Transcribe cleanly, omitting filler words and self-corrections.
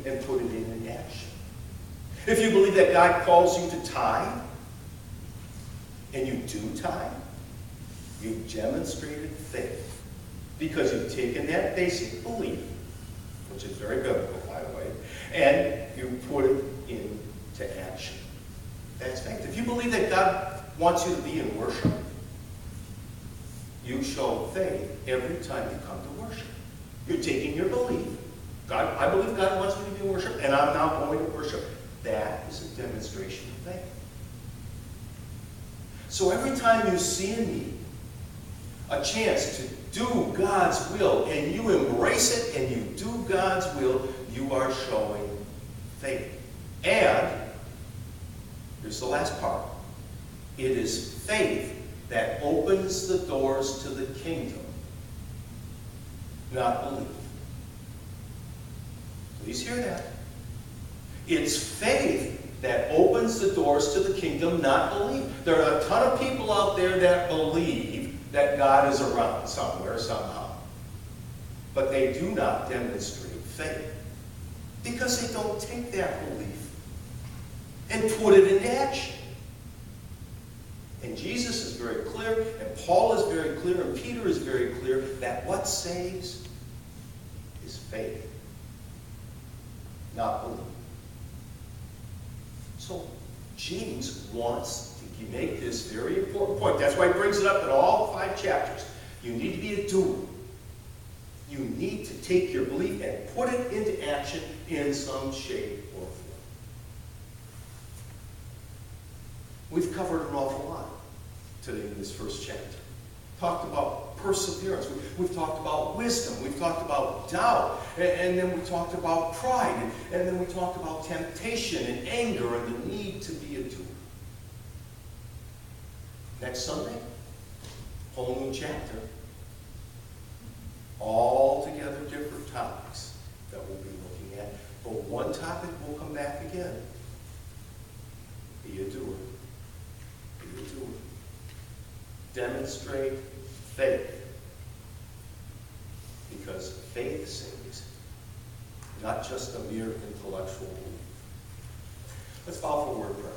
believe and put it in action. If you believe that God calls you to tithe, and you do tithe, you've demonstrated faith. Because you've taken that basic belief, which is very biblical, by the way, and you put it into action. That's faith. If you believe that God wants you to be in worship, you show faith every time you come to worship. You're taking your belief. God, I believe God wants me to be in worship, and I'm now going to worship. That is a demonstration of faith. So every time you see in me a chance to do God's will, and you embrace it, and you do God's will, you are showing faith. And, here's the last part. It is faith that opens the doors to the kingdom, not belief. Please hear that. It's faith that opens the doors to the kingdom, not belief. There are a ton of people out there that believe that God is around somewhere, somehow. But they do not demonstrate faith because they don't take that belief and put it into action. And Jesus is very clear, and Paul is very clear, and Peter is very clear that what saves is faith, not belief. So James wants to make this very important point. That's why he brings it up in all 5 chapters. You need to be a doer. You need to take your belief and put it into action in some shape or form. We've covered an awful lot today in this first chapter. Talked about perseverance. We've talked about wisdom. We've talked about doubt. And then we talked about pride. And then we talked about temptation and anger and the need to be a doer. Next Sunday, whole new chapter. Altogether different topics that we'll be looking at. But one topic will come back again. Be a doer. Be a doer. Demonstrate faith. Because faith saves, not just a mere intellectual belief. Let's bow for a word of prayer.